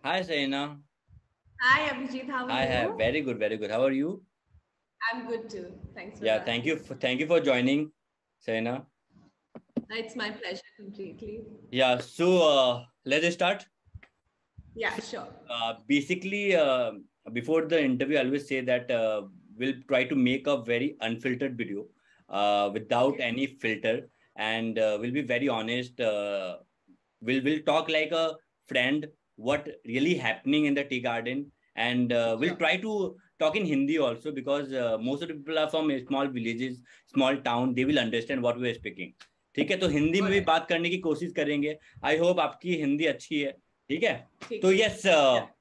Hi, Saina. Hi, Abhijeet. How are Hi, hi. you? Very good, very good. How are you? I'm good too. Thanks for Yeah, thank you. asking. Thank you for joining, Saina. It's my pleasure completely. Yeah. So let's start. Yeah, sure. Basically, before the interview, I always say that we'll try to make a very unfiltered video, without Okay. any filter, and we'll be very honest. We'll talk like a friend. What really happening in the tea garden, and we'll Sure. try to talk in Hindi also because most of the people are from small villages, small town. They will understand what we are speaking. ठीक है, तो हिंदी में All भी right. बात करने की कोशिश करेंगे. आई होप आपकी हिंदी अच्छी है. ठीक है. ठीक तो है. Yes, Yeah.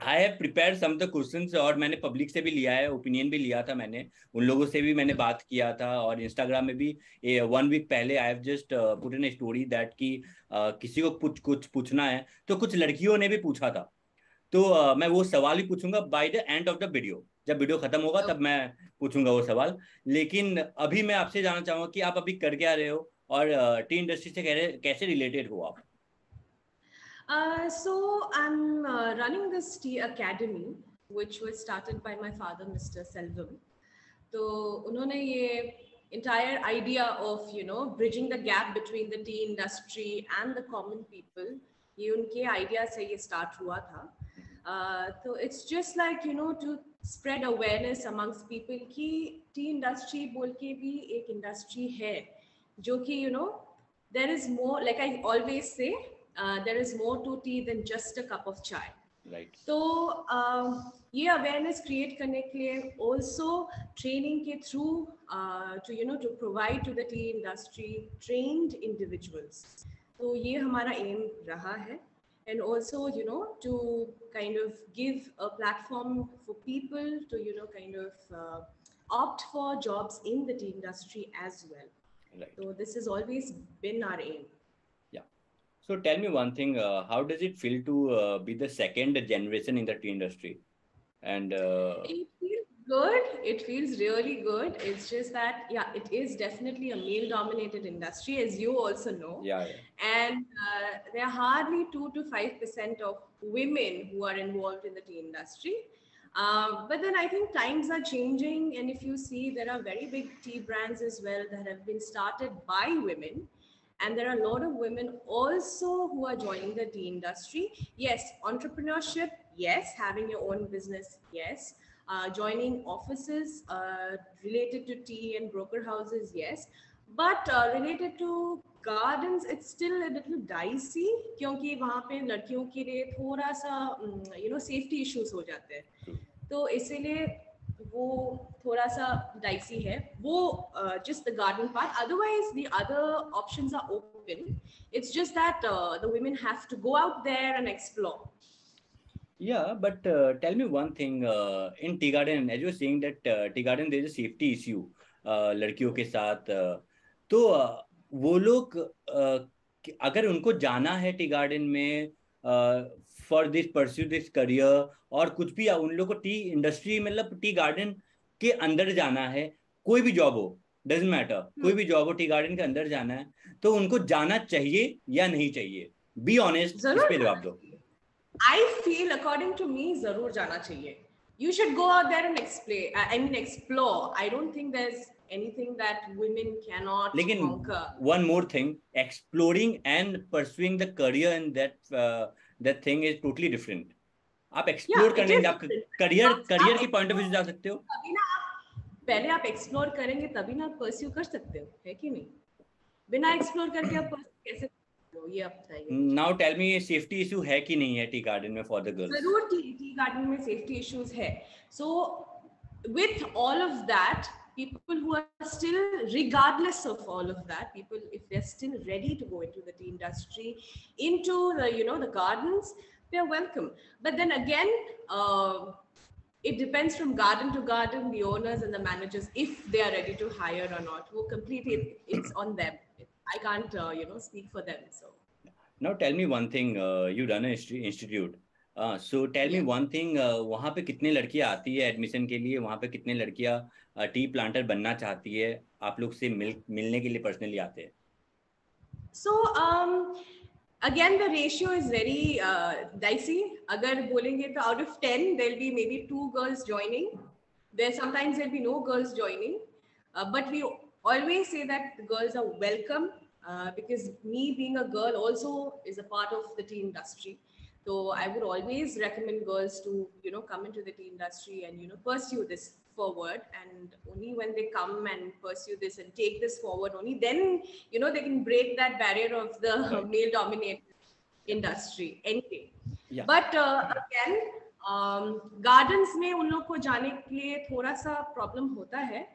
I have prepare some the questions, और मैंने पब्लिक से भी लिया है, ओपिनियन भी लिया था मैंने. उन लोगों से भी मैंने बात किया था, और इंस्टाग्राम में भी 1 वीक पहले I have just put in story that कि किसी को कुछ पूछना है, तो कुछ लड़कियों ने भी पूछा था. तो मैं वो सवाल ही पूछूंगा by the end of the video. जब वीडियो खत्म होगा तब Okay. मैं पूछूंगा वो सवाल. लेकिन अभी मैं आपसे जानना चाहूंगा कि आप अभी कर क्या रहे हो, और टी इंडस्ट्री से कैसे रिलेटेड हो आप. So I'm running this tea academy, which was started by my father, Mr. Selvam. तो उन्होंने ये entire idea of bridging the gap between the tea industry and the common people, ये उनके idea से ये start हुआ था. So it's just like to spread awareness amongst people कि tea industry बोल के भी एक industry है जो कि there is more, like I always say, there is more to tea than just a cup of chai. Right. तो ये अवेयरनेस क्रिएट करने के लिए ऑल्सो ट्रेनिंग के through to provide to the tea industry trained individuals. तो ये हमारा M रहा है. And also to kind of give a platform for people to kind of opt for jobs in the tea industry as well. Right. So this has always been our aim. Yeah. So tell me one thing, how does it feel to be the second generation in the tea industry? And It feels good. It feels really good. It's just that, yeah, it is definitely a male dominated industry, as you also know. yeah, yeah, And there are hardly 2 to 5% of women who are involved in the tea industry. But then I think times are changing. And if you see, there are very big tea brands as well that have been started by women. And there are a lot of women also who are joining the tea industry. Yes, entrepreneurship, yes. Having your own business, yes. Joining offices related to tea and broker houses, yes. But related to gardens, it's still a little dicey क्योंकि वहाँ पे लड़कियों के लिए थोड़ा सा safety issues हो जाते हैं. true. तो इसीलिए वो थोड़ा सा डाइसी है वो just the garden part. Otherwise the other options are open. It's just that the women have to go out there and explore. Yeah, but tell me one thing, in tea garden, as you were saying that tea garden there is a safety issue लड़कियों के साथ, तो वो लोग अगर उनको जाना है टी गार्डन में for this pursue this career, और कुछ भी उन लोग को टी इंडस्ट्री मतलब टी गार्डन के अंदर जाना है, कोई भी जॉब हो, डजेंट मैटर, कोई भी जॉब हो, टी गार्डन के अंदर जाना है, तो उनको जाना चाहिए या नहीं चाहिए? बी ऑनेस्ट, इस जरूर पे जाना जवाब दो. चाहिए. I feel, according to me, जरूर जाना चाहिए. You should go out there and explain. I mean, explore. I don't think there's anything that women cannot लेकिन conquer. One more thing, exploring and pursuing the career in that thing is totally different. आप explore Yeah, it करने is आप different. Career career आप की point of view से explore जा सकते करेंगे हो. तभी ना आप पहले आप एक्सप्लोर करेंगे तभी ना आप परस्यू कर सकते हो, है कि नहीं? बिना एक्सप्लोर करके आप परस्यू कैसे करते हो, ये आप बताइए मुझे. Now tell me, safety issue है कि नहीं है टी गार्डन में फॉर द गर्ल्स? जरूर टी गार्डन में सेफ्टी इश्यूज है. So with all of that, people who are still, regardless of all of that, people, if they're still ready to go into the tea industry, into the the gardens, they're welcome. But then again, it depends from garden to garden, the owners and the managers, if they are ready to hire or not. Who completely, it's on them. I can't speak for them. So now tell me one thing, you run institute, so tell me yeah. One thing, वहाँ पे कितने लड़कियाँ आती है admission के लिए? वहाँ पे कितने लड़कियाँ टी प्लांटर बनना चाहती है, आप लोग से मिलने के लिए पर्सनली आते हैं? So Again, the ratio is very dicey. Agar bolenge to out of 10, there'll be maybe 2 girls joining. Sometimes there'll be no girls joining. But we always say that the girls are welcome, because me being a girl also is a part of the tea industry. So I would always recommend girls to, come into the tea industry and, pursue this forward. And only when they come and pursue this and take this forward, only then, they can break that barrier of the Right. male dominated industry anyway. Yeah. But again, gardens में उन लोग को जाने के लिए थोड़ा सा problem होता है,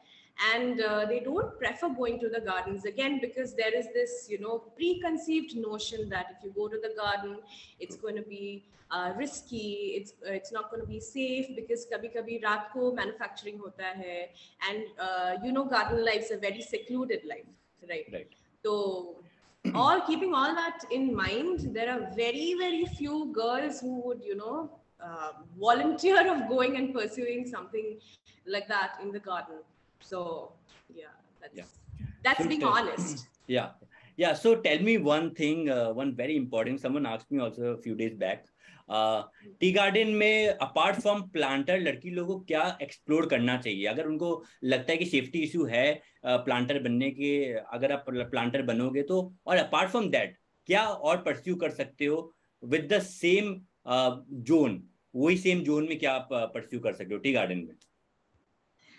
and they don't prefer going to the gardens again, because there is this preconceived notion that if you go to the garden, it's going to be risky, it's not going to be safe, because kabhi kabhi raat ko manufacturing hota hai, and garden life is a very secluded life, right? Right. So keeping all that in mind, there are very, very few girls who would, volunteer of going and pursuing something like that in the garden. So that's So being honest. Yeah. So tell me one thing, one very important. Someone asked me also a few days back. T garden में apart from planter लड़की लोगों को क्या explore करना चाहिए, अगर उनको लगता है कि सेफ्टी इशू है प्लांटर बनने के, अगर आप प्लांटर बनोगे तो, और अपार्ट फ्रॉम दैट क्या और परस्यू कर सकते हो विद द सेम जोन, वही सेम जोन में क्या आप परस्यू कर सकते हो टी गार्डन में?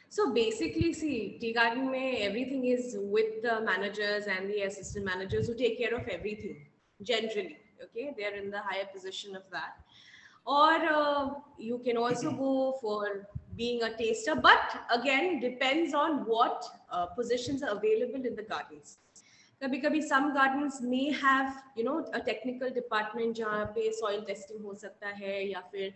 So basically, see, tea garden mein everything is with the managers and the assistant managers who take care of everything. Generally, okay, they're in the higher position of that. Or you can also go for being a taster, but again, depends on what positions are available in the gardens. कभी कभी some gardens may have a technical department जहाँ पे soil testing हो सकता है, या फिर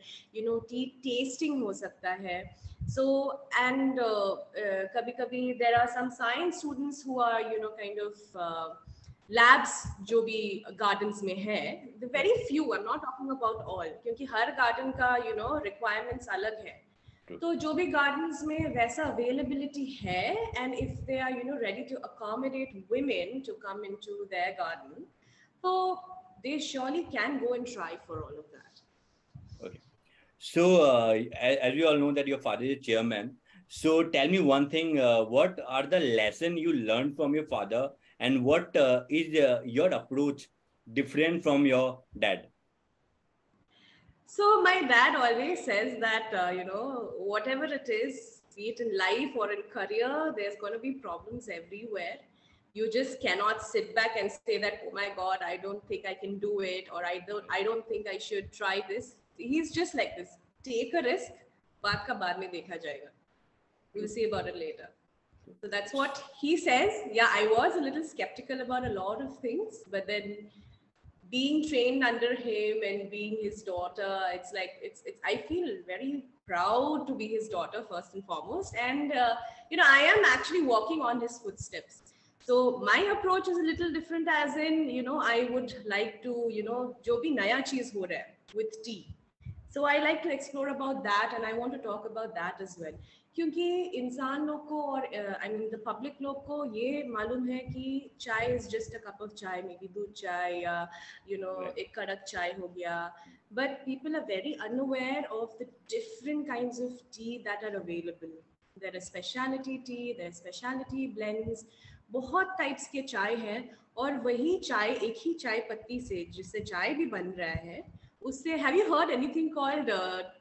tea tasting हो सकता है. So and kabhi kabhi there are some science students who are kind of labs जो भी gardens में है. The very few, I'm not talking about all, क्योंकि हर garden का requirements अलग है. तो जो भी gardens में वैसा availability है, and if they are ready to accommodate women to come into their garden, so they surely can go and try for all of that. Okay. So, as we all know that your father is chairman, so tell me one thing, what are the lessons you learned from your father, and what is your approach different from your dad? So my dad always says that, whatever it is, be it in life or in career, there's going to be problems everywhere. You just cannot sit back and say that, oh my God, I don't think I can do it, or I don't think I should try this. He's just like this. Take a risk, baat ka baad mein dekha jayega. We'll see about it later. So that's what he says. Yeah, I was a little skeptical about a lot of things, but then being trained under him and being his daughter, it's like it's I feel very proud to be his daughter first and foremost, and I am actually walking on his footsteps. So my approach is a little different, as in I would like to jo bhi naya cheez ho raha hai with tea, so I like to explore about that, and I want to talk about that as well. क्योंकि इंसान लोग को और I mean the public लोग को ये मालूम है कि चाय is just a cup of चाय, मे बी दूध चाय या एक कड़क चाय हो गया, but people are very unaware of the different kinds of tea that are available. There are specialty tea, there are specialty blends, बहुत टाइप्स के चाय हैं, और वही चाय एक ही चाय पत्ती से जिससे चाय भी बन रहा है उससे. Have you heard anything called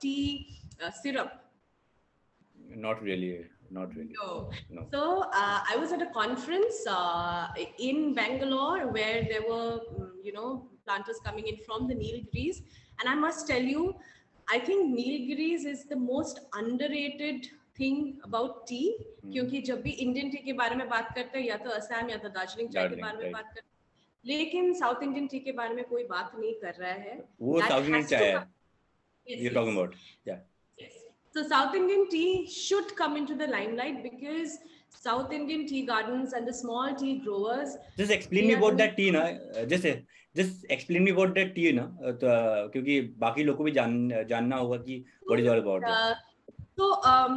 T syrup? Not really. No. So I was at a conference in Bangalore where there were, planters coming in from the Nilgiris. And I must tell you, I think Nilgiris is the most underrated thing about tea. क्योंकि जब भी Indian T के बारे में बात करते हैं, या तो असम या तो दार्जिलिंग चाय के बारे में बात करते हैं, लेकिन साउथ इंडियन टी के बारे में कोई बात नहीं कर रहा है. वो साउथ इंडियन चाय है you're talking about. Yeah. So South Indian tea should come into the limelight, because South Indian tea gardens and the small tea growers. Just explain me about that tea, na. Just explain me about that tea, na. क्योंकि बाकी लोगों को भी जानना होगा कि what is all about it. So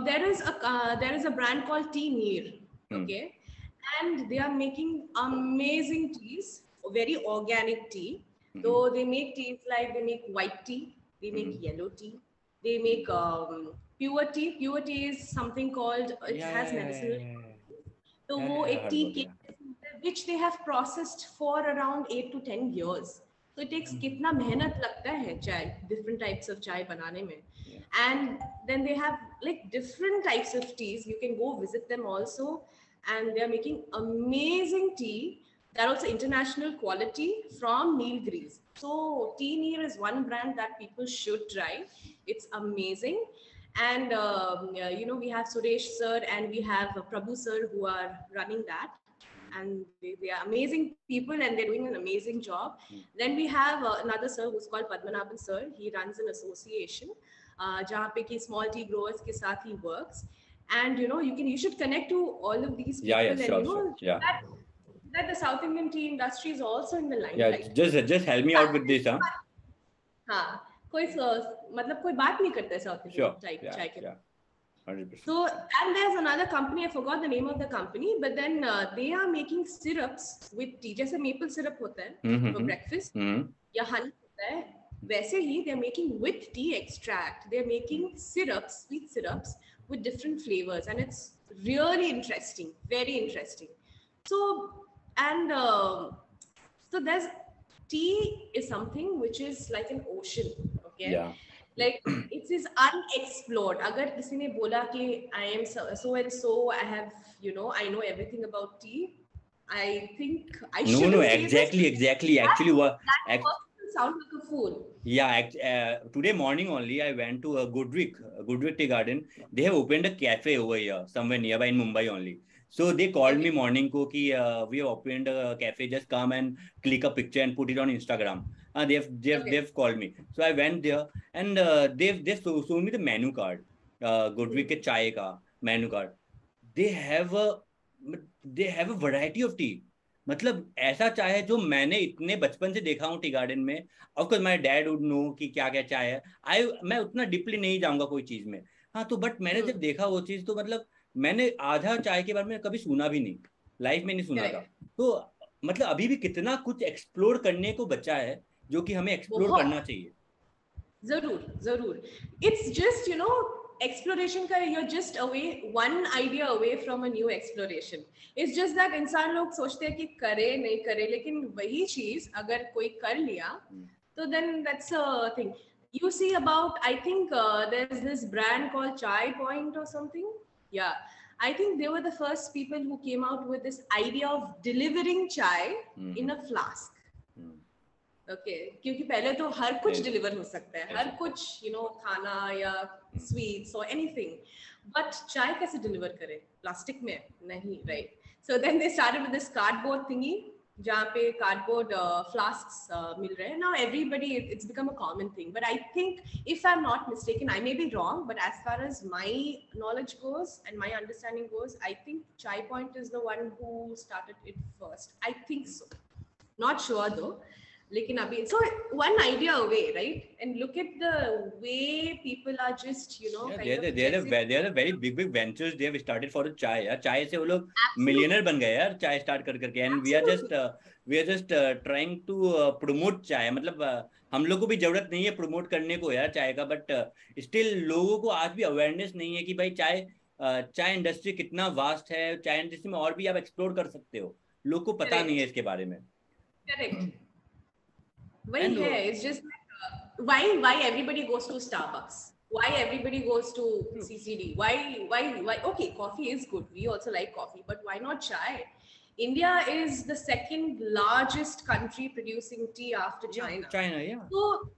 there is a brand called Tea Neer, okay, and they are making amazing teas, very organic tea. So they make teas like they make white tea, they make yellow tea, they make pure tea. Pure tea is something called, it Yeah, has yeah, yeah, medicinal. yeah, yeah, तो yeah, वो yeah, I एक heard T about, cake yeah. which they have processed for around 8 to 10 years. So it takes कितना मेहनत लगता है चाय, different types of चाय बनाने में. Yeah. And then they have like different types of teas. You can go visit them also, and they are making amazing tea. They're also international quality from Nilgiris. So Tea Neer is one brand that people should try. It's amazing. And we have Suresh sir and we have Prabhu sir who are running that, and they are amazing people and they're doing an amazing job. Then we have another sir who's called Padmanabhan sir. He runs an association जहाँ पे कि small tea growers के साथ he works, and you should connect to all of these Yeah, yeah, people, and sure, sure. Yeah. that the South Indian tea industry is also in the Yeah, limelight. just help me out with this, huh? हाँ, कोई मतलब कोई बात नहीं करता है south Indian Sure. चाय Yeah, चाय के. yeah. 100%. So, and there's another company, I forgot the name of the company, but then they are making syrups with tea. जैसे maple syrup होता है for breakfast, या honey होता है, वैसे ही they're making with tea extract. They're making syrups, sweet syrups with different flavors, and it's really interesting, very interesting. So, and so there's tea is something which is like an ocean, okay? Yeah. Like it is unexplored. अगर किसी ने बोला कि I am so and so, I have, I know everything about tea, I think I No, shouldn't say this. exactly. Actually, what? That person will sound like a fool. Yeah, today morning only I went to Goodwick Tea Garden. They have opened a cafe over here, somewhere nearby in Mumbai only. So they called me morning ko ki we have opened a cafe. Just come and click a picture and put it on Instagram. They've called me. So I went there and they've shown me the menu card. Goodwick के चाय का menu card. They have a variety of tea. मतलब ऐसा चाय है जो मैंने इतने बचपन से देखा हूँ टी गार्डन में. Of course my dad would know कि क्या क्या चाय है. मैं उतना डीपली नहीं जाऊंगा कोई चीज में. हाँ, तो बट मैंने जब देखा वो चीज तो मतलब मैंने आधा चाय के बारे में कभी सुना भी नहीं, लाइफ में नहीं सुना था. तो मतलब अभी भी कितना कुछ एक्सप्लोर करने को बचा है जो कि हमें एक्सप्लोर करना चाहिए. जरूर जरूर. It's just exploration का, you're just away, one idea away from a new exploration. It's just that इंसान लोग सोचते हैं कि करे नहीं करे, लेकिन वही चीज अगर कोई कर लिया तो then that's a thing. You see about, I think there's this brand called Chai Point or something. Yeah, I think they were the first people who came out with this idea of delivering chai in a flask. Okay क्योंकि पहले तो हर कुछ deliver हो सकता है, हर कुछ खाना या स्वीट्स और एनीथिंग, बट चाय कैसे डिलीवर करें प्लास्टिक में नहीं, right? So then they started with this cardboard thingy जहाँ पे कार्डबोर्ड फ्लास्क्स मिल रहे हैं. Now everybody, it's become a common thing, but I think if I am not mistaken, I may be wrong, but as far as my knowledge goes and my understanding goes, I think Chai Point is the one who started it first. I think so, not sure though. लेकिन अभी so one idea away, right? And look at the way people are just they're the very big ventures they have started for the chai. यार चाय से वो लोग millionaire बन गए यार चाय स्टार्ट कर करके. And we are just trying to promote चाय. मतलब हम लोग को भी जरूरत नहीं है प्रमोट करने को यार चाय का, बट स्टिल लोगों को आज भी अवेयरनेस नहीं है कि भाई चाय इंडस्ट्री कितना वास्ट है. चाय इंडस्ट्री में और भी आप एक्सप्लोर कर सकते हो, लोग को पता नहीं है इसके बारे में. करेक्ट. वही है. It's just like, why everybody goes to Starbucks? Why everybody goes to CCD? Why? Okay, coffee is good. We also like coffee, but why not chai? India is the second largest country producing tea after China. Yeah. So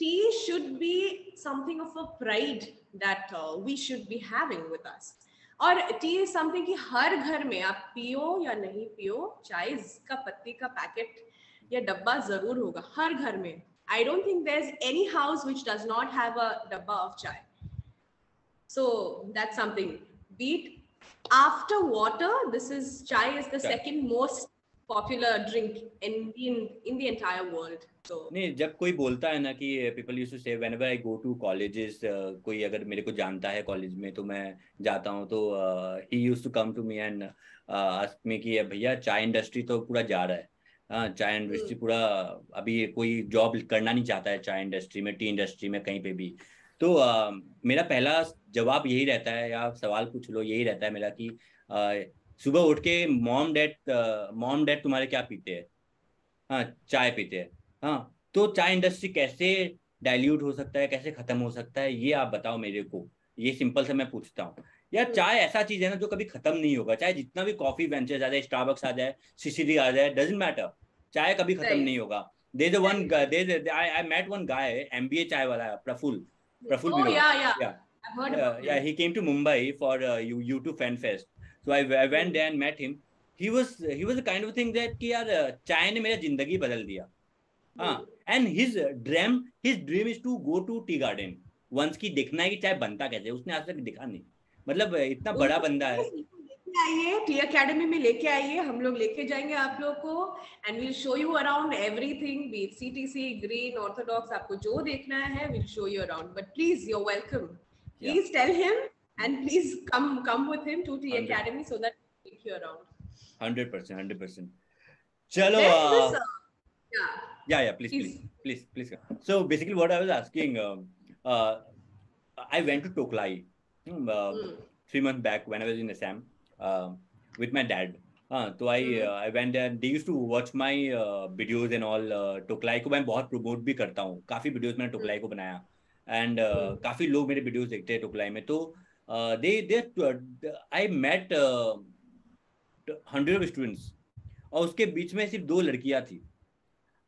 tea should be something of a pride that we should be having with us. और T is something कि हर घर में आप पियो या नहीं पियो, चाय का पत्ती का पैकेट या डब्बा जरूर होगा हर घर में. I don't think there's any house which does not have a dabba of chai. So that's something. Beat after water, chai is the second most popular drink in the entire world. So नहीं, जब कोई बोलता है ना कि people used to say whenever I go to colleges, कोई अगर मेरे को जानता है कॉलेज में तो मैं जाता हूँ तो he used to come to me and ask me कि भैया चाय इंडस्ट्री तो पूरा जा रहा है. हाँ, चाय इंडस्ट्री पूरा अभी कोई जॉब करना नहीं चाहता है चाय इंडस्ट्री में, टी इंडस्ट्री में, कहीं पे भी। तो मेरा पहला जवाब यही रहता है, या सवाल पूछ लो, यही रहता है मेरा कि सुबह उठ के मॉम डैड तुम्हारे क्या पीते हैं? हाँ, चाय पीते हैं। हाँ, तो चाय इंडस्ट्री कैसे डाइल्यूट हो सकता है, कैसे खत्म हो सकता है, ये आप बताओ मेरे को। ये सिंपल से मैं पूछता हूँ यार। चाय ऐसा चीज है ना जो कभी खत्म नहीं होगा, चाहे जितना भी कॉफी वेंचर्स आ जाए, स्टारबक्स आ जाए, सीसीडी आ जाए, डजेंट मैटर, चाय कभी खत्म राइट नहीं होगा। There is one, right there I met one guy, MBA Chai Wala है, प्रफुल्ल, प्रफुल्ल Oh विनोद। yeah, या I've heard about या him. He came to Mumbai for YouTube fan fest. So I went Hmm. there and met him. He was the kind of thing that कि यार चाय ने मेरा जिंदगी बदल दिया। हाँ, Hmm. And his dream is to go to tea garden once, की देखना है कि चाय बनता कैसे है। उसने आज तक दिखा नहीं, मतलब इतना बड़ा उनको बंदा है। please लेके आइए टी अकेडमी में, लेके आइए, हम लोग लेके जाएंगे आप लोग को, and will show you around everything, be it CTC, green, orthodox, आपको जो देखना है will show you around, but please you are welcome, yeah please tell him and please come with him to tea 100, academy so that take you around. 100%, 100%। चलो, Then this yeah, yeah please please please. Please please. So basically what I was asking, I went to Toklai Hmm. 3 months back when I was in Assam with my dad. तो Hmm. I went there. They used to watch my videos and all. Tocklai को मैं बहुत promote भी करता हूँ, काफी videos मैंने Hmm. Tocklai को बनाया, एंड Hmm. काफी लोग मेरे वीडियोस देखते हैं टोकलाई में। तो दे आई मेट 100 स्टूडेंट्स, और उसके बीच में सिर्फ 2 लड़कियां थी।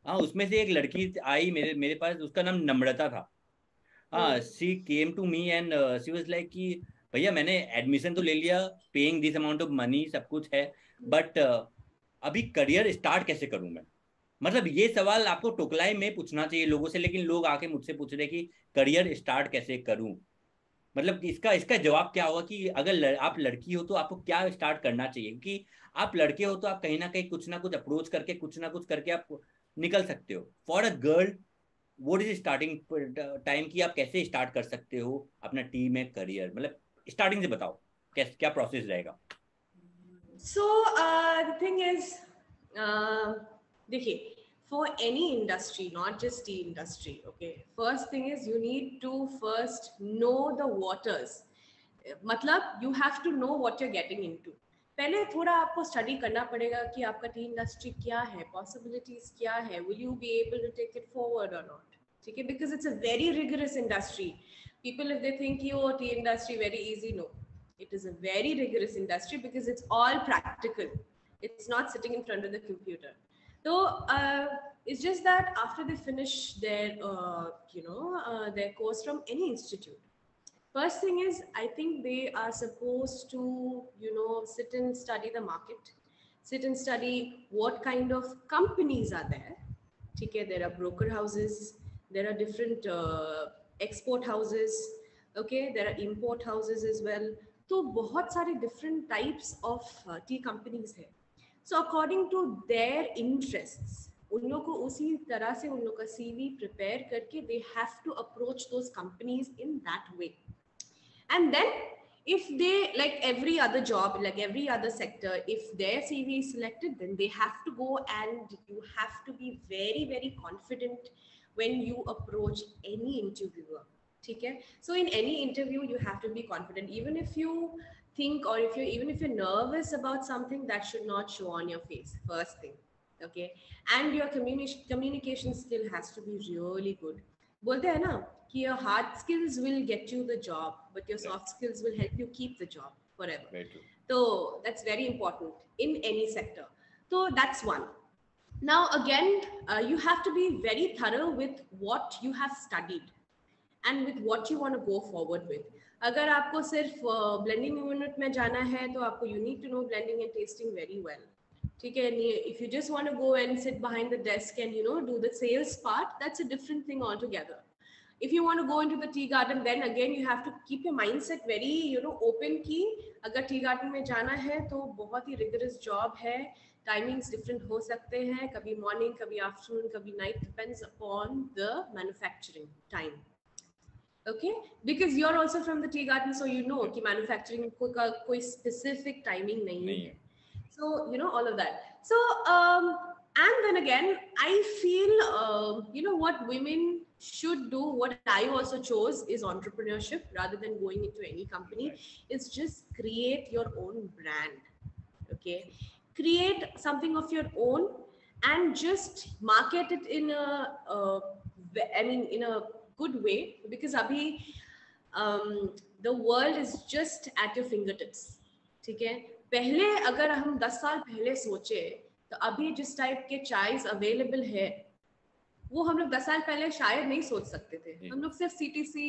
हाँ, उसमें से एक लड़की आई मेरे मेरे पास, उसका नाम नम्रता था। हाँ, Hmm. She came to me and she was like कि भैया मैंने एडमिशन तो ले लिया, paying this amount of money, सब कुछ है, बट अभी करियर स्टार्ट कैसे करूं मैं? मतलब ये सवाल आपको टोकलाई में पूछना चाहिए लोगों से, लेकिन लोग आके मुझसे पूछ रहे कि करियर स्टार्ट कैसे करूं। मतलब कि इसका इसका जवाब क्या होगा कि अगर आप लड़की हो तो आपको क्या स्टार्ट करना चाहिए? क्योंकि आप लड़के हो तो आप कहीं ना कुछ अप्रोच करके, कुछ ना कुछ करके आप निकल सकते हो। For a girl, what is starting time की आप कैसे स्टार्ट कर सकते हो अपना टीम में करियर? मतलब स्टार्टिंग से बताओ, कैसे क्या प्रोसेस रहेगा? So the thing is, uh, देखिए, for any industry, not just tea industry, okay. First thing is you need to first know the waters. मतलब you have to know what you're getting into. पहले थोड़ा आपको study करना पड़ेगा कि आपका T industry क्या है, पॉसिबिलिटीज क्या है, will you be able to take it forward और नॉट, ठीक है, because it's a very rigorous industry. People, if they think you oh, tea industry very easy, no, it is a very rigorous industry because it's all practical. It's not sitting in front of the computer. So it's just that after they finish their their course from any institute, first thing is I think they are supposed to sit and study the market, sit and study what kind of companies are there. Okay, there are broker houses, there are different export houses, okay, there are import houses as well. तो बहुत सारे different types of tea companies है. So according to their interests, उन लोग को उसी तरह से उन लोग का CV prepare करके they have to approach those companies in that way. And then if they, like every other job, like every other sector, if their CV is selected, then they have to go and you have to be very, very confident when you approach any interviewer. Okay? So in any interview, you have to be confident. Even if you think or if you even if you're nervous about something, that should not show on your face, first thing. Okay, and your communication skill has to be really good. बोलते हैं ना कि your hard skills will get you the job, but your Right, soft skills will help you keep the job forever. very true. So that's very important in any sector. So that's one. Now again, you have to be very thorough with what you have studied and with what you want to go forward with. अगर आपको सिर्फ blending unit में जाना है तो आपको you need to know blending and tasting very well. ठीक है, if you just want to go and sit behind the desk and do the sales part, that's a different thing altogether. If you want to go into the tea garden, then again you have to keep your mindset very open कि अगर tea garden में जाना है तो बहुत ही rigorous job है, timings different हो सकते हैं, कभी morning, कभी afternoon, कभी night, depends upon the manufacturing time. Okay, because you're also from the tea garden, so you know कि manufacturing कोई specific timing नहीं है. So all of that. So And then again, I feel, what women should do, what I also chose is entrepreneurship rather than going into any company, Right. is just create your own brand. Okay. Create something of your own and just market it in in a good way, because Abhi, the world is just at your fingertips. ठीक है, पहले अगर हम 10 साल पहले सोचे तो अभी जिस टाइप के चाइज अवेलेबल है वो हम लोग 10 साल पहले शायद नहीं सोच सकते थे. जी. हम लोग सिर्फ सीटीसी,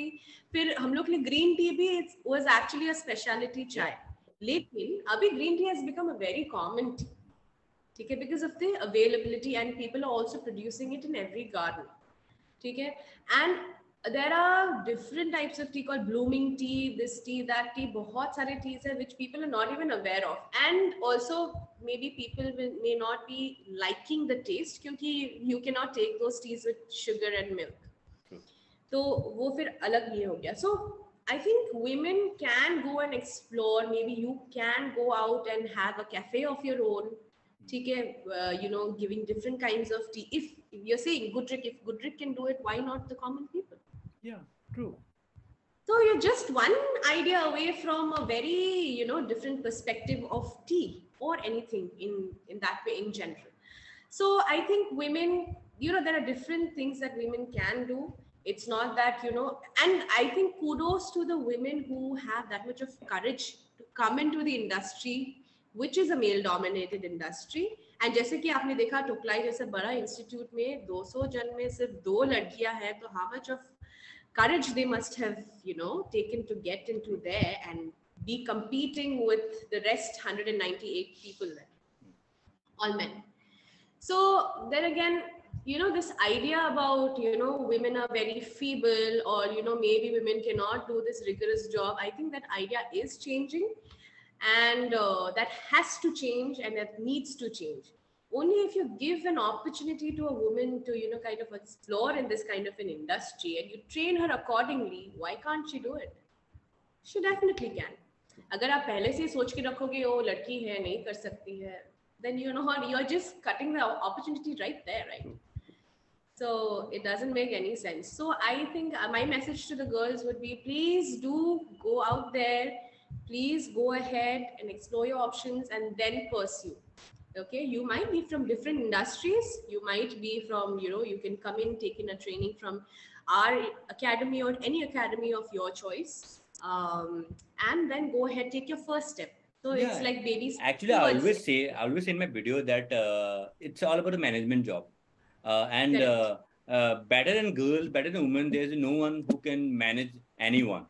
फिर हम लोग के लिए ग्रीन टी भी was actually a specialty chai. लेकिन अभी green tea has become a very common tea. ठीक है, because of the availability and people are also producing it in every garden. ठीक है, and there are different types of tea called blooming tea, this tea, that tea, बहुत सारे teas है which people are not even aware of, and also maybe people may not be liking the taste क्योंकि you cannot take those teas with sugar and milk. तो वो फिर अलग ये हो गया. So I think women can go and explore. Maybe you can go out and have a cafe of your own. ठीक है, giving different kinds of tea. If you're saying Goodrick, if Goodrick can do it, why not the common people? Yeah, true. So you're just one idea away from a very, different perspective of tea or anything in that way in general. So I think women, there are different things that women can do. It's not that, and I think kudos to the women who have that much of courage to come into the industry, which is a male dominated industry. And जैसे कि आपने देखा टुकलाई जैसे बड़ा institute में 200 जन में सिर्फ 2 लड़कियां हैं, तो how much of courage they must have, taken to get into there and be competing with the rest 198 people there, all men. So then again, this idea about, women are very feeble, or, maybe women cannot do this rigorous job, I think that idea is changing, and that has to change, and that needs to change. Only if you give an opportunity to a woman to, kind of explore in this kind of an industry, and you train her accordingly, why can't she do it? She definitely can. अगर आप पहले से सोच के रखोगे वो लड़की है नहीं कर सकती है, then you're just cutting the opportunity right there, right? So it doesn't make any sense. So I think my message to the girls would be, please do go out there, please go ahead and explore your options and then pursue. Okay, you might be from different industries, you might be from, you can come in, take in a training from our academy or any academy of your choice, and then go ahead, take your first step. So yeah, it's like babies. Actually, I always say in my video that it's all about a management job, and better than girls, better than women, there's no one who can manage anyone.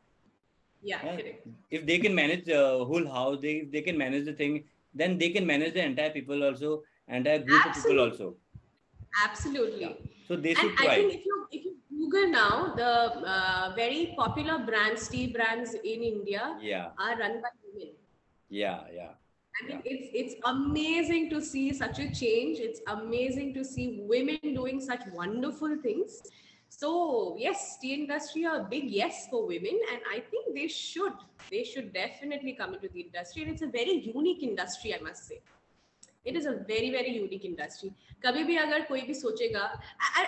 Yeah, correct. If they can manage the whole house, they can manage the thing, then they can manage the entire people also, entire group of people also. Absolutely. Yeah. So they should try. I think if you Google now, the very popular brands, tea brands in India, are run by women. Yeah. I mean, it's amazing to see such a change. It's amazing to see women doing such wonderful things. So yes, tea industry are a big yes for women, and I think they should definitely come into the industry, and it's a very unique industry, I must say. It is a very, very unique industry. कभी भी अगर कोई भी सोचेगा,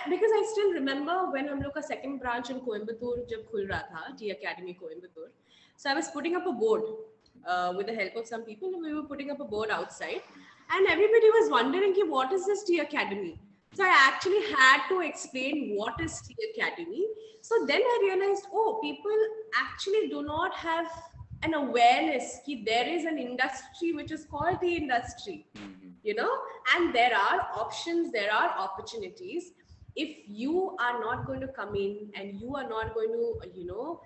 because I still remember when हम लोग का second branch in Coimbatore जब खुल रहा था, Tea Academy Coimbatore, so I was putting up a board with the help of some people, and we were putting up a board outside, and everybody was wondering, what is this Tea Academy? So I actually had to explain what is Tea Academy. So then I realized, people actually do not have an awareness that there is an industry which is called tea industry, and there are options, there are opportunities. If you are not going to come in and you are not going to,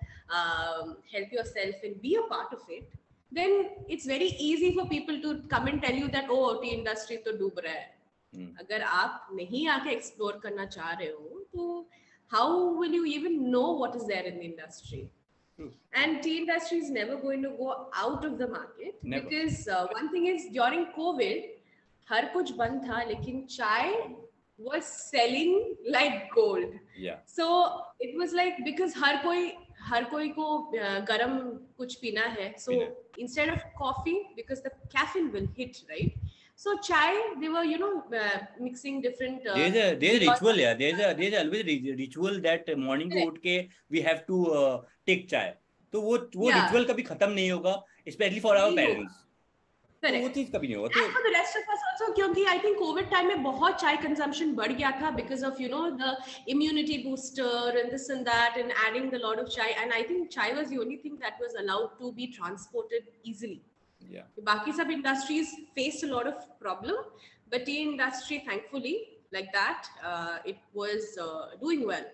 help yourself and be a part of it, then it's very easy for people to come and tell you that, tea industry to डूब रहा है. अगर आप नहीं आके explore करना चाह रहे हो, तो how will you even know what is there in the industry? And tea industry is never going to go out of the market. Never. Because one thing is, during COVID, हर कुछ बंद था, लेकिन chai was selling like gold. Yeah. So it was like, because हर कोई को गरम कुछ पीना है. So instead of coffee, because the caffeine will hit, right? So chai, they were, mixing different there's a ghee or ritual, yeah. There's always ritual that morning को correct, उठ के we have to take चाय. तो वो yeah, ritual कभी खत्म नहीं होगा, especially for our नहीं होगा, parents. तो वो correct. चीज कभी नहीं होगा. And तो for the rest of us also, क्योंकि I think COVID time में बहुत चाय consumption बढ़ गया था because of the immunity booster and this and that and adding the lot of chai, and I think chai was the only thing that was allowed to be transported easily. yeah. बाकी सब industries faced a lot of problem, but tea industry thankfully like that it was doing well.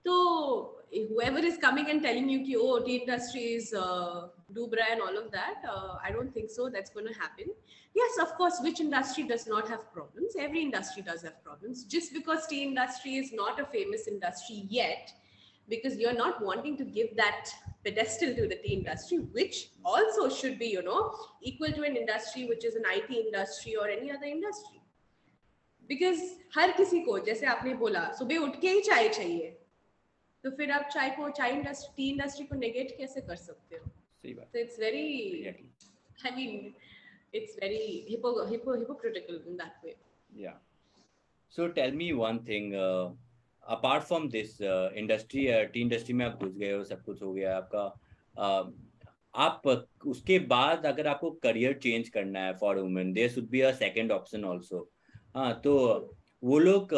So whoever is coming and telling you ki, oh, tea industry is Dubra and all of that, I don't think so. That's going to happen. Yes, of course, which industry does not have problems? Every industry does have problems. Just because tea industry is not a famous industry yet, because you're not wanting to give that pedestal to the tea industry, which also should be, equal to an industry which is an IT industry or any other industry. Because हर किसी को जैसे आपने बोला सुबह उठ के ही चाय चाहिए, तो फिर आप चाय इंडस्ट्री टी इंडस्ट्री को नेगेट कैसे कर सकते हो? सही बात. So it's very, I mean, it's very hypocritical in that way. Yeah. So tell me one thing. Apart from this industry, T industry में आप घुस गए हो, सब कुछ हो गया आपका. आप उसके बाद अगर आपको करियर चेंज करना है for women, there should be a second option also. हाँ, तो वो लोग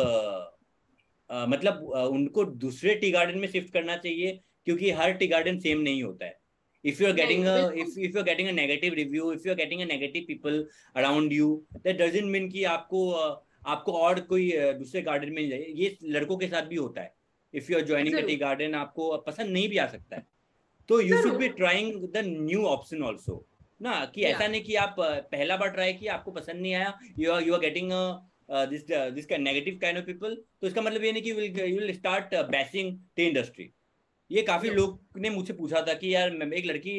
मतलब उनको दूसरे टी गार्डन में शिफ्ट करना चाहिए, क्योंकि हर टी गार्डन सेम नहीं होता है. If you're getting a if you're getting a negative review, if you're getting a negative people around you, that doesn't mean कि आपको और कोई दूसरे गार्डन में जाए. ये लड़कों के साथ भी होता है. If you are joining a tea garden, आपको पसंद नहीं भी आ सकता है, तो you should be trying the new option also ना, कि ऐसा नहीं कि आप पहला बार ट्राई किया, आपको पसंद नहीं आया, you are getting this kind negative kind of people, तो इसका मतलब ये नहीं कि you will start bashing T industry. ये काफी लोग ने मुझसे पूछा था कि यार एक लड़की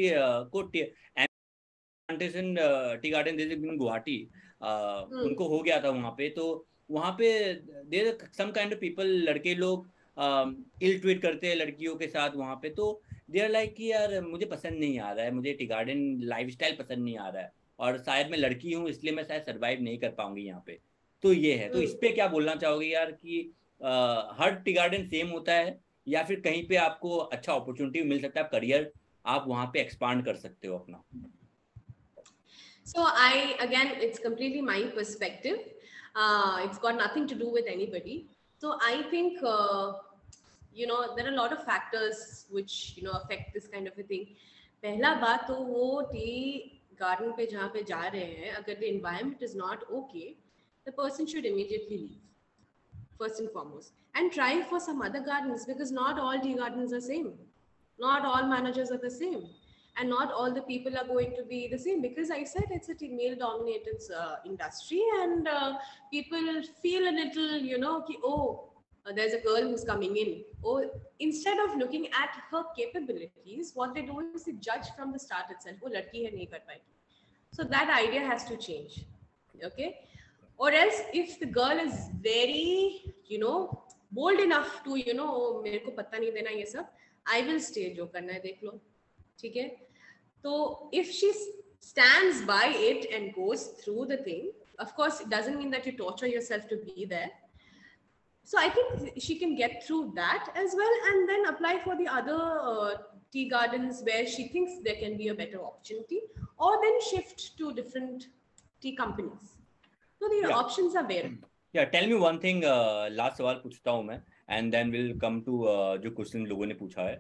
को प्लांटेशन टी गार्डन गुवाहाटी उनको हो गया था वहां पे, तो वहां पे there some kind of people, लड़के लोग इल ट्वीट करते हैं लड़कियों के साथ वहां पे. तो दे आर लाइक कि यार मुझे पसंद नहीं आ रहा है, मुझे टी गार्डन लाइफस्टाइल पसंद नहीं आ रहा है, और शायद मैं लड़की हूँ इसलिए मैं शायद सर्वाइव नहीं कर पाऊंगी यहाँ पे. तो ये है. तो इस पे क्या बोलना चाहोगे यार कि हर टी गार्डन सेम होता है, या फिर कहीं पे आपको अच्छा अपॉर्चुनिटी मिल सकता है, करियर आप वहां पे एक्सपांड कर सकते हो अपना? So again, it's completely my perspective. It's got nothing to do with anybody. So I think, there are a lot of factors which, affect this kind of a thing. पहला बात तो वो टी गार्डन पे जहाँ पे जा रहे हैं, अगर the environment is not okay, the person should immediately leave. First and foremost, and try for some other gardens, because not all tea gardens are same, not all managers are the same, and not all the people are going to be the same, because I said it's a male dominated industry, and people feel a little ki, oh, there's a girl who's coming in. Oh, instead of looking at her capabilities, what they do is they judge from the start itself. Oh, ladki hai, nahi kar payegi. So that idea has to change. Okay. Or else, if the girl is very, bold enough to, oh, मेरे को पता नहीं देना ये सब, I will stay, जो करना है देख लो, ठीक है? तो if she stands by it and goes through the thing, of course, it doesn't mean that you torture yourself to be there. So I think she can get through that as well, and then apply for the other tea gardens where she thinks there can be a better opportunity, or then shift to different tea companies. So the options are there. Yeah, tell me one thing. Last सवाल पूछता हूँ मैं, and then we'll come to जो question लोगों ने पूछा है.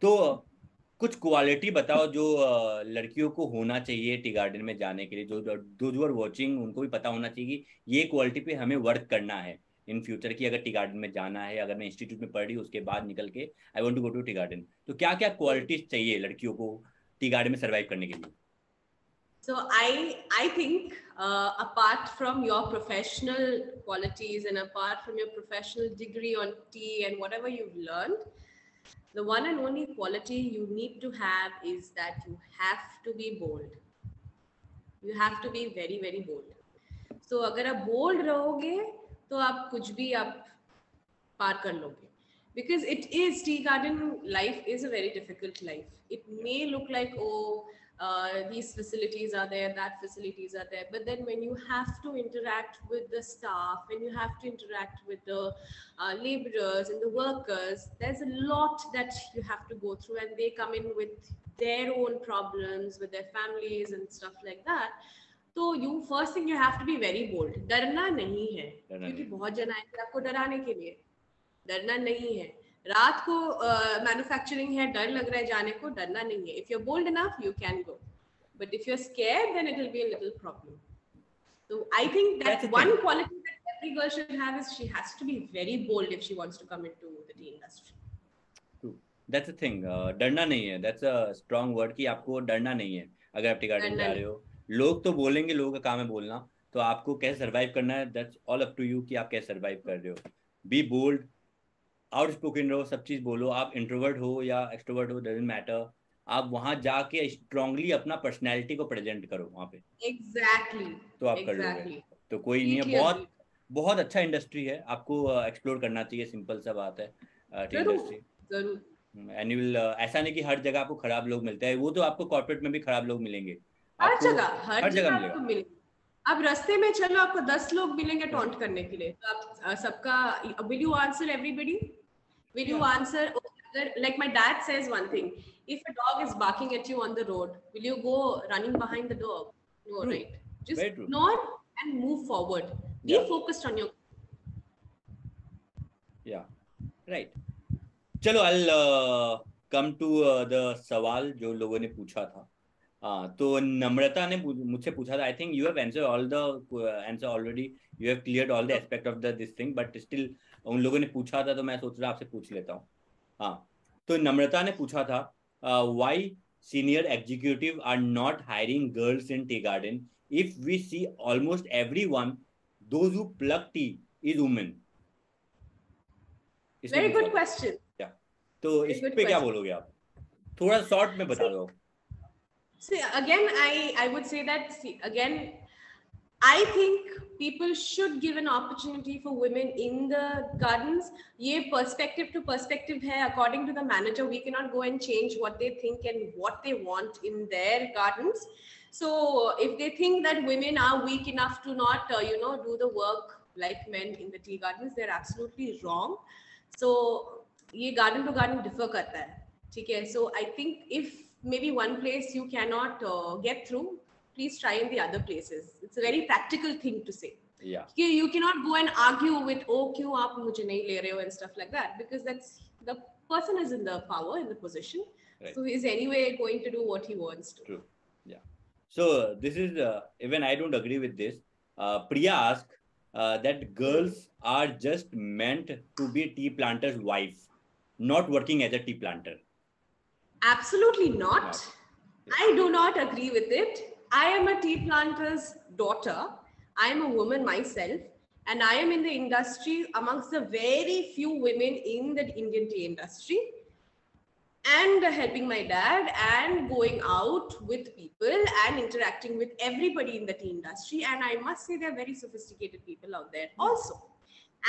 तो कुछ क्वालिटी बताओ जो लड़कियों को होना चाहिए टी गार्डन में जाने के लिए, जो आर वॉचिंग उनको भी पता होना चाहिए कि ये क्वालिटी पे हमें वर्क करना है इन फ्यूचर की. अगर टी गार्डन में जाना है, अगर मैं इंस्टीट्यूट में पढ़ रही हूँ उसके बाद निकल के I want to go to tea garden, तो क्या क्या क्वालिटीज चाहिए लड़कियों को टी गार्डन में सर्वाइव करने के लिए? So I think apart from your professional qualities and apart from your professional degree on tea and whatever you've learned, the one and only quality you need to have is that you have to be bold. You have to be very, very bold. So अगर आप bold रहोगे तो आप कुछ भी आप पार कर लोगे. Because it is, tea garden life is a very difficult life. It may look like, oh, these facilities are there, that facilities are there. But then when you have to interact with the staff, when you have to interact with the laborers and the workers, there's a lot that you have to go through, and they come in with their own problems with their families and stuff like that. तो you first thing you have to be very bold. डरना नहीं है, क्योंकि बहुत जन आएंगे आपको डराने के लिए. डरना नहीं है. रात को मैन्युफैक्चरिंग है, डर लग रहा है जाने को, डरना नहीं है. If you're bold enough, you can go. But if you're scared, then it will be a little problem. So I think that one quality that every girl should have is she has to be very bold if she wants to come into the tea industry. True. That's the thing. डरना नहीं है. That's a strong word कि आपको डरना नहीं है. अगर आप टी गार्डन जा रहे हो, लोग तो बोलेंगे, लोगों का काम है बोलना. तो आपको कैसे सर्वाइव करना है, that's all up to you कि आप कैसे सर्वाइव कर रहे हो. Be bold, आउटस्पोकन रहो, सब चीज बोलो. आप इंट्रोवर्ट हो या एक्सट्रोवर्ट हो, डजंट मैटर. आप वहां जाके स्ट्रांगली अपना पर्सनैलिटी को प्रेजेंट करो वहां पे. एग्जैक्टली. तो आप कर लोगे. तो कोई नहीं है. बहुत बहुत अच्छा इंडस्ट्री है, आपको एक्सप्लोर करना चाहिए. सिंपल सा बात है इंडस्ट्री. जरूर. एंड यू विल, ऐसा नहीं कि हर जगह आपको खराब लोग मिलते हैं. वो तो आपको कॉर्पोरेट में भी खराब लोग मिलेंगे. हर जगह मिलेंगे. अब रास्ते में चलो, आपको 10 लोग मिलेंगे टॉन्ट करने के लिए. तो आप सबका, will you answer everybody? Will you answer? Like my dad says one thing: if a dog is barking at you on the road, will you go running behind the dog? No, true. right? Just ignore and move forward. Be focused on your. Yeah, right. चलो, I'll come to the सवाल जो लोगों ने पूछा था. तो नम्रता ने मुझसे पूछा था. I think you have answered all the answer already. You have cleared all the aspect of this thing, but still उन लोगों ने पूछा था, तो मैं सोच रहा आपसे पूछ लेता हूँ. हाँ, तो नम्रता ने पूछा था, why senior executive are not hiring girls in tea garden if we see almost everyone, those who pluck tea is women. Very good question. Yeah. तो इस पे क्या बोलोगे आप? थोड़ा शॉर्ट में बता दो. See, again, I would say that, again, I think people should give an opportunity for women in the gardens. ये perspective to perspective है. According to the manager, we cannot go and change what they think and what they want in their gardens. So if they think that women are weak enough to not, do the work like men in the tea gardens, they're absolutely wrong. So ये garden to garden differ करता है. ठीक है? So I think if maybe one place you cannot get through, please try in the other places. It's a very practical thing to say. Yeah. You cannot go and argue with, oh, क्यों आप मुझे नहीं ले रहे हो and stuff like that, because that's, the person is in the power, in the position. Right. So he's anyway going to do what he wants to. True. Yeah. So this is, even I don't agree with this. Priya asked that girls are just meant to be tea planter's wife, not working as a tea planter. Absolutely not. I do not agree with it. I am a tea planter's daughter. I am a woman myself, and I am in the industry amongst the very few women in the Indian tea industry, and helping my dad and going out with people and interacting with everybody in the tea industry. And I must say, there are very sophisticated people out there also.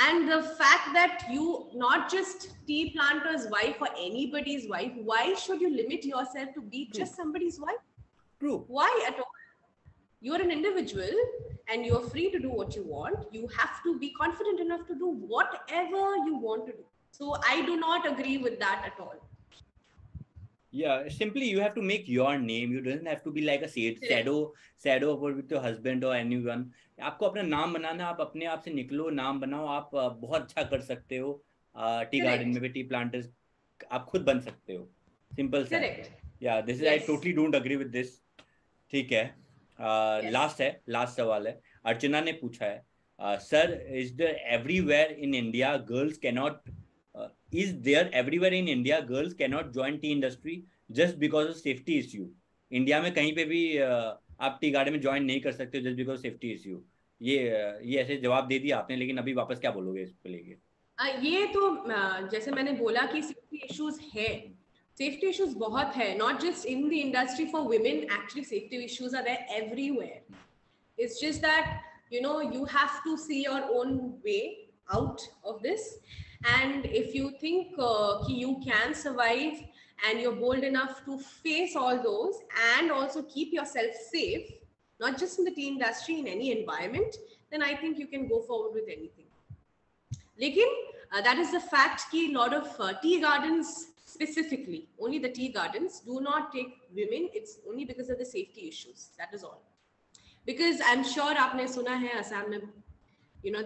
And the fact that you, not just tea planter's wife or anybody's wife, why should you limit yourself to be just somebody's wife? True. Why at all? You're an individual and you're free to do what you want. You have to be confident enough to do whatever you want to do. So I do not agree with that at all. Yeah, simply you have to make your name. You don't have to be like a shadow with your husband or anyone. आपको अपना नाम बनाना, आप अपने आप से निकलो, नाम बनाओ. आप बहुत अच्छा कर सकते हो. टी गार्डन में भी टी प्लांटर्स आप खुद बन सकते हो. Simple सा. Yeah, this is, I totally don't agree with this. ठीक है. लास्ट सवाल है. अर्चना ने पूछा है, sir, is there everywhere in India girls cannot join tea industry just because of safety issue? India में कहीं पे भी आप टी गार्डन में ज्वाइन नहीं कर सकते just because सेफ्टी इश्यू. ये ऐसे जवाब दे दिया आपने, लेकिन अभी वापस क्या बोलोगे इस पे लेके? ये तो जैसे मैंने बोला कि सेफ्टी इश्यूज है. Safety issues बहुत है, not just in the industry for women. Actually, safety issues are there everywhere. It's just that, you have to see your own way out of this. And if you think you can survive and you're bold enough to face all those and also keep yourself safe, not just in the tea industry, in any environment, then I think you can go forward with anything. Lekin, that is the fact that a lot of tea gardens specifically, only the tea gardens, do not take women. It's only because of the safety issues. That is all. Because I'm sure aapne suna hai Assam mein,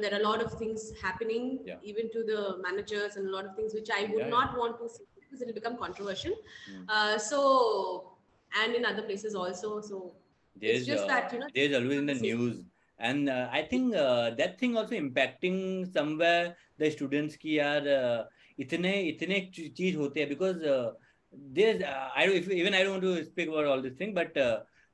there are a lot of things happening, even to the managers, and a lot of things which I would not want to say because it will become controversial. And in other places also. So it's just that, there's always in the news. And I think that thing also impacting somewhere the students की यार इतने चीज होते हैं because there's even I don't want to speak about all this thing, but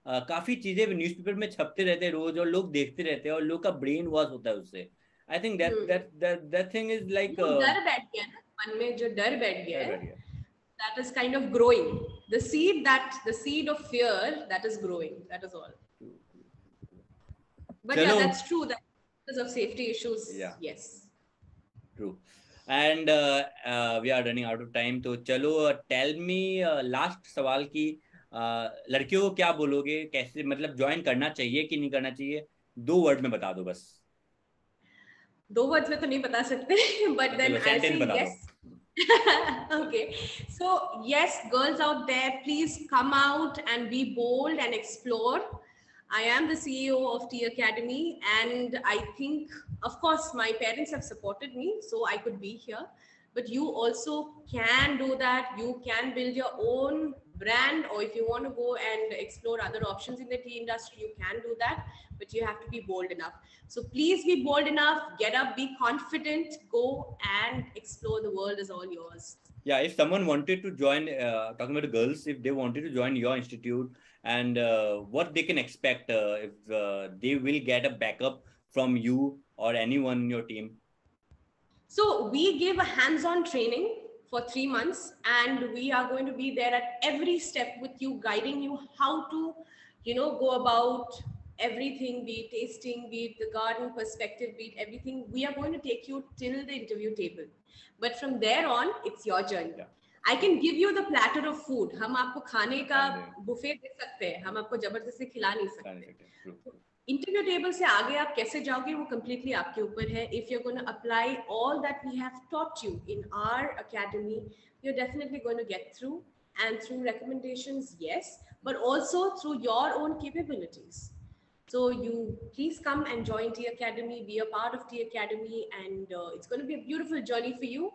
काफी चीजें newspaper में छपते रहते हैं रोज और लोग देखते रहते हैं और लोग का ब्रेन वॉश होता है उससे. I think that thing is like डर बैठ गया ना मन में, जो डर बैठ गया है, that is kind of growing. The seed of fear that is growing. That is all. But yeah, that's true. That because of safety issues, yes. True. And we are running out of time. तो चलो, tell me last सवाल की लड़कियों को क्या बोलोगे, कैसे मतलब ज्वाइन करना चाहिए कि नहीं करना चाहिए, 2 वर्ड में बता दो बस. 2 words में तो नहीं बता सकते, but then I'll say yes. Okay, so yes, girls out there, please come out and be bold and explore. I am the CEO of Tea Academy, and I think, of course, my parents have supported me, so I could be here. But you also can do that. You can build your own brand, or if you want to go and explore other options in the tea industry, you can do that. But you have to be bold enough. So please be bold enough. Get up, be confident, go and explore. The world is all yours. Yeah, if someone wanted to join, talking about the girls, if they wanted to join your institute, and what they can expect if they will get a backup from you or anyone in your team. So we give a hands-on training for 3 months, and we are going to be there at every step with you, guiding you how to, go about everything, be it tasting, be it the garden perspective, be it everything. We are going to take you till the interview table. But from there on, it's your journey. Yeah. I can give you the platter of food. हम आपको खाने का buffet दे सकते हैं, हम आपको जबरदस्ती खिला नहीं सकते. Interview table से आगे आप कैसे जाओगे वो completely आपके ऊपर है. If you're going to apply all that we have taught you in our academy, you're definitely going to get through, and through recommendations, yes, but also through your own capabilities. So you please come and join Tea Academy, be a part of Tea Academy, and it's going to be a beautiful journey for you.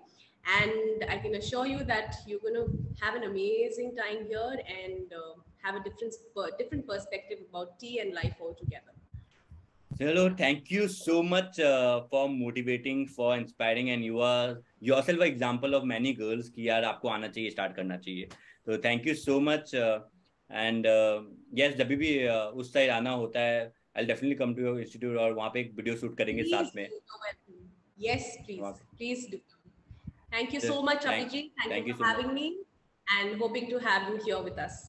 And I can assure you that you're going to have an amazing time here and have a different perspective about tea and life altogether. Hello, thank you so much for motivating, for inspiring, and you are yourself an example of many girls कि यार आपको आना चाहिए, start करना चाहिए. So thank you so much. And yes, जब भी उस साइड आना होता है, I'll definitely come to your institute और वहाँ पे एक वीडियो शूट करेंगे साथ में. Yes, please do. Thank you so much, Abhijeet. Thank you for having me, and hoping to have you here with us.